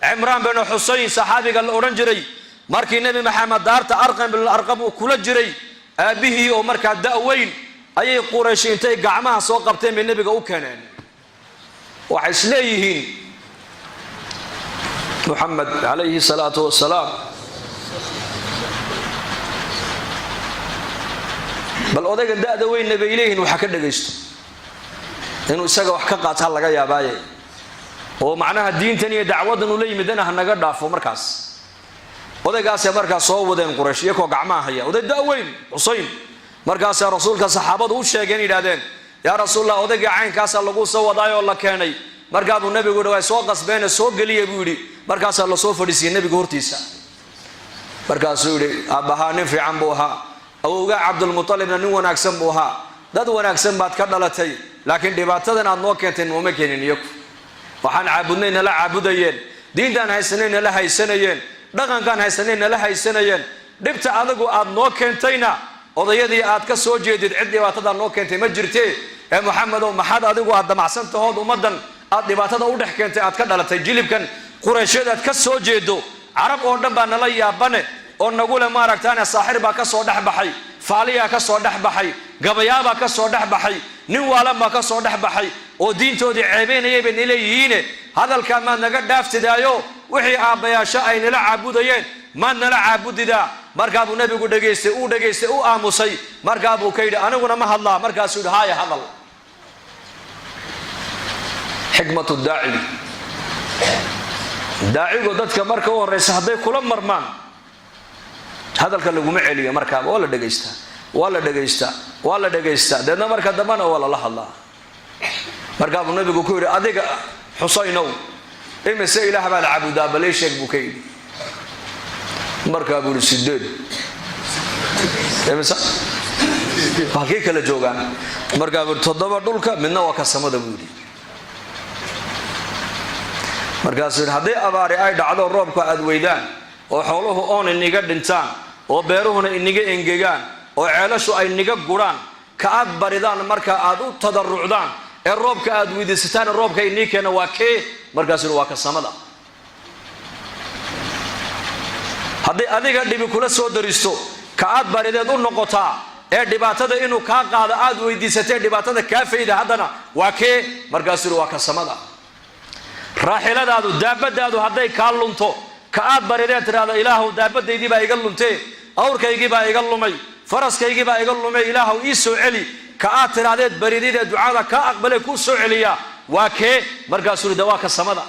عمران بن حسين صحابي قال أورنجري مركي نبي محمد دارت أرقم بالأرقم وكل جري أبيه ومركا دأوين أي قريش انتي قعمها سوقبتين من النبي وكانان وحسليهين محمد عليه الصلاة والسلام بل أوديك دأوين نبي إليهن وحكا دقيستو إنه إساقا وحكا قاتها لغا يابايا ومعناها الدين تانية دعوة إنه لي مدنها نغا دافو مركز odaygaas markaa soo wadeen quraysh iyagoo gacmaha haya oday daaweyn Husayn markaas rasuulka saxaabadu u sheegeen yiraahdeen yaa rasuulullah odayga caynkaas lagu soo wadaayo la keenay markaa uu nabigu dhawaay soo qasbeen soo galiyay buu yiri markaas la soo fadhiisay nabiga hortiisa markaas uu yiri abahaani fiican buu ahaa awga Abdul Muttalib nin wanaagsan buu ahaa dad wanaagsan baad ka dhalatay laakiin dhibaatadan aad noo keentay uma keenin iyagu waxaan caabudnayna la caabudayeen diintan haysanayna la haysanayeen dhaqan kan haysanayna la haysanayeen dhibta adagu aad noo keentayna odayadii aad ka soo jeedid cid dhibaatada noo keentay ma jirtee ee Muhammad oo maxad adigu aad damacsan tahood umadan aad dhibaatada u dhex keentay aad ka dhalatay jilibkan quraysheed aad ka soo jeedo arab oo dhan baa nala yaabane oo nagu la maaragtaana saaxir baa ka soo dhaxbaxay faaliya ka soo dhaxbaxay gabayaaba ka soo dhaxbaxay nin waala ma ka soo dhaxbaxay oo diintoodii ceebeynayay bay leeyihiin hadalka ma naga dhaaftidaayo wixii aabayaasha ay nala caabudayeen ma nala caabudida markaa buu nabigu dhageystay uu aamusay markaa buu ka yidhi aniguna ma hadlaa markaasuu yidhi haaya hadal xikmatu daacigu dadka marka u horeysa hadday kula marmaan hadalka laguma celiyo markaa waa la dhegaystaa deedna marka dambana waa la hadlaa markaa buu nabigu ku yidhi adiga Xusaynow imise ilaah baa la caabudaa balay sheeg buu ka yidhi markaa buu sideed imise halkay kala joogaan markaa buu 7 dhulka midna waa ka samada buu yidhi markaas haddii abaari ay dhacdo roobka aad weydaan oo xooluhu oon iniga dhintaan oo beeruhuna iniga engegaan oo ceelashu ay iniga guraan ka aad baridaan marka aad u tadarrucdaan ee roobka aad weydiisataan roobka inii keena waa kee markaas waa ka samada haddii adiga dhibi kula soo daristo ka aad barideed u noqotaa ee dhibaatada inuu ka qaado aad weydiisatay dhibaatada ka fayda haddana waa kee markaas waa ka samada raaxiladaadu daabadaadu hadday ka lunto ka aad barideed tiraada ilaahu daabadaydii baa iga luntay awrkaygii baa iga lumay faraskaygii baa iga lumay ilaahu ii soo celi ka aad tiraaded baridida ducada ka aqbalay ku soo celiya waa kee markaasuu dawaa ka samada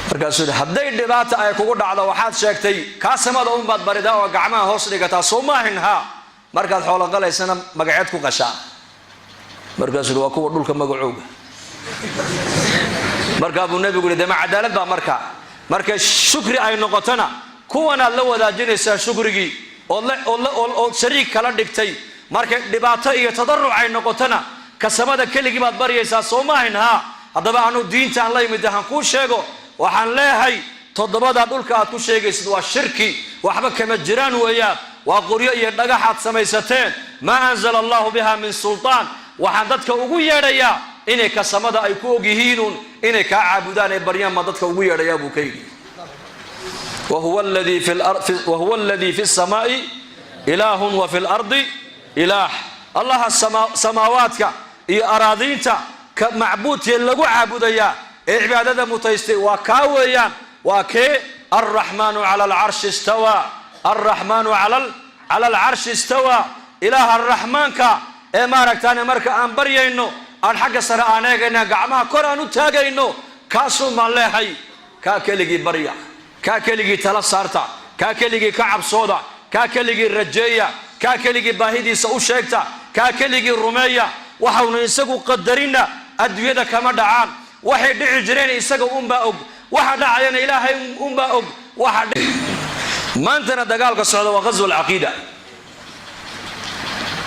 markaasuu hadday dhibaato ay kugu dhacdo waxaad sheegtay ka samada un baad barida oo gacmaha hoos dhigataa Soomaalihin ha markaad xoolo qalaysana magaceed ku qashaa markaasuu waa kuwa dhulka magacooga markaa buu nabigu yidhi ma cadaalad baa marka shukri ay noqotana kuwana la wadaajinaysa shukrigi oo shariik kala dhigtay marka dhibaato iyo tadarruc ay noqotana kasamada keligii baad bariyaysaa Soomaalihin ha hadaba aanu diinta aan la yimid aan ku sheego waxaan leeyahay 7 dhulka aad ku sheegaysid waa shirki waxba kama jiraan weeyaan waa qoryo iyo dhagax aad samaysateen ma anzala Allah biha min sultaan waxaan dadka ugu yeedhayaa inay kasamada ay ku ogyihiin inay ka caabudaan ee baryaan ma dadka ugu yeedhayaa buu ka yidhi وهو الذي في السماء إله وفي الأرض إله الله السماوات إي أراضينتا كمعبود يلقو عابديا عبادة متيستي وكاويا وكي الرحمن على العرش استوى الرحمن على العرش استوى إله الرحمن كا إمارك تاني مركا أنبريا إنه الحق سرعانيك إنه قعما كورانو تاقا إنه كاسو ماليحي كاكليكي بريا كاكليكي تلصارتا كاكليكي كعب صودا كاكليكي رجية كاكليكي باهيدي سأوشيكتا كاكليكي الرمية وحاونا يساقو قدرين أدوية كما دعان waxay dhici jireen isaga umba og waxa dhacayna ilaahay umba og waxa maantana dagaalka socda waa ghazwul aqeeda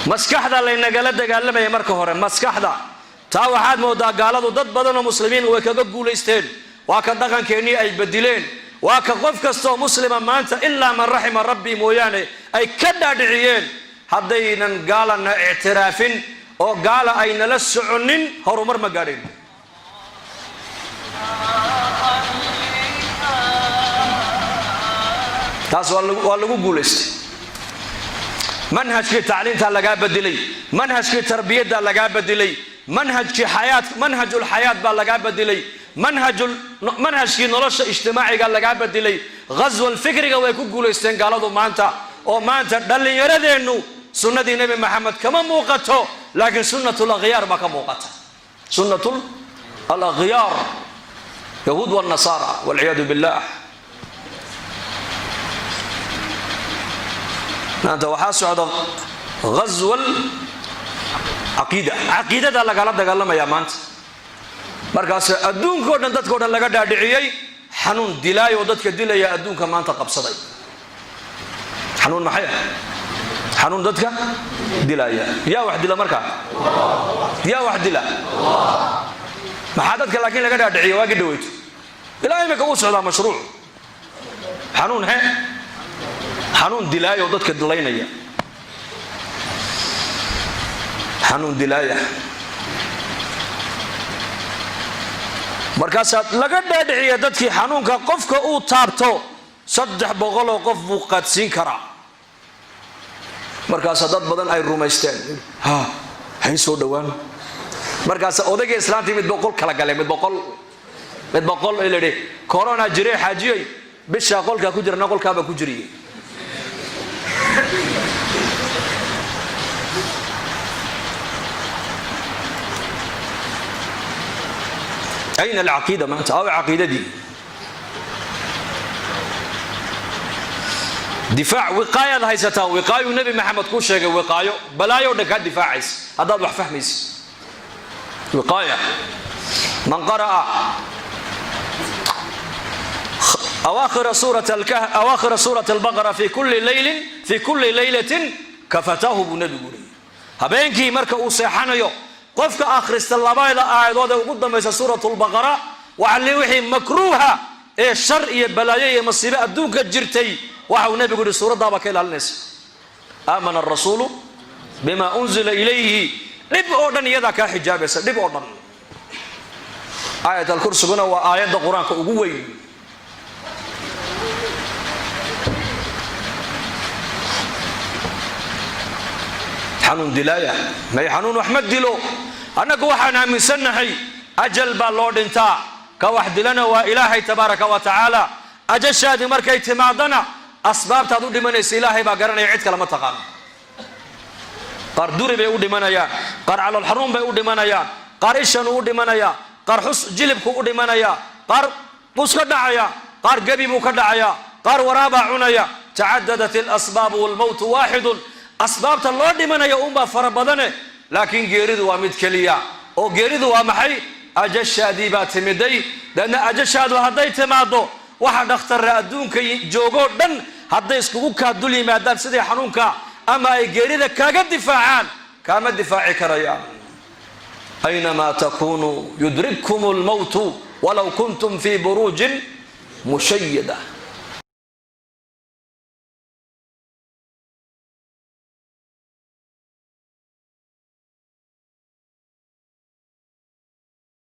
maskaxda la inagala dagaalamay marka hore maskaxda taa waxaad moodaa gaaladu dad badan oo muslimiin way kaga guuleysteen waa ka dhaqankeeni ay badileen waa ka qof kasto muslima maanta illa man rahima rabbi mooyaane ay ka dhaadhiciyeen haddaynan gaalana i'tiraafin oo gaala ay nala soconin horumar ma gaadhin taas waa lagu guuleystay manhajkii tacliinta laga bedelay manhajkii tarbiyada laga bedelay manhajul hayat baa laga bedelay manhajkii nolosha ijtimaaciga laga bedelay ghazwal fikriga way ku guuleysteen gaaladu maanta oo maanta dhalinyaradeennu sunnadii nabi maxamed kama muuqato laakiin sunnatul aghyar ma ka muuqata sunnatul aghyar yahuud wal nasara wal iyad billah maanta waxa socda ghazwal aqeedada lagala dagaalamaya maanta markaas adduunka oo dhan dadka oo dhan laga dhaadhiciyay xanuun dilaayo dadka dilaya adduunka maanta qabsaday xanuun maxay xanuun dadka dilaya yaa wax dila marka yaa wax dila maxaa dadka laakiin laga dhaadhiciyo waa gidhaweyto ilaahay ma ka u socdaa mashruuc xanuun dilaayo dadka dilaynaya xanuun dilaya markaas laga dhaadhiciyo dadkii xanuunka qofka uu taabto 300 oo qof buu qaadsiin karaa markaas dad badan ay rumaysteen hay soo dhawaan markaas odayga islaantii mid 100 kala galay mid 100 ay leeyahay corona jiray xaajiyay bisha qolka ku jirna qolkaaba ku jiriyay أين العقيدة ما أنت أو عقيدة دي دفاع وقاية هاي ستا وقاية النبي محمد كل شيء وقاية بلا يودك الدفاع عيس هذا ضح فهميس وقاية من قرأ أواخر سورة البقرة في كل ليلة كفتاه بنبي قولي هبينكي مركا أصيحانا يو قفك آخر استلابا إذا آيضا قدام إيسا سورة البقرة وعلي وحي مكروها إيه الشر إيه بلايا إيه مصيبة أدوك الجرتي وحو نبي قولي سورة دابا كيلا الناس آمن الرسول بما أنزل إليه لب أردن يدا كحجاب يسا لب أردن آية الكرسي قلنا وآيات القرآن كأقوي حنون دلايا ما يحنون أحمد دلو أنا كوحنا من سنحي أجل باللورد انتا كواحد لنا وإلهي تبارك وتعالى أجل شادي مركي تمادنا أسباب تدود من إلهي باقرنا يعيد كلمة تقام قار دوري بيقود منا يا قار على الحروم بيقود منا يا قار إيشان بيقود منا يا قار حس جلب بيقود منا يا قار مسكدع يا قار قبي مكدع يا قار ورابع عنايا تعددت الأسباب والموت واحد أسباب تلورد منا يا أمة فربضنه لكن جيريد وامد كليا أو جيريد وامحي أجل شادي باتمدي لأن أجل شادو هداي تمادو واحد اختار أدون كي جوجو دن هداي سكوكا دولي مادان سيدي حنونكا أما جيريد كاقد دفاعان كامد دفاعي كريان أينما تكونوا يدرككم الموت ولو كنتم في بروج مشيدة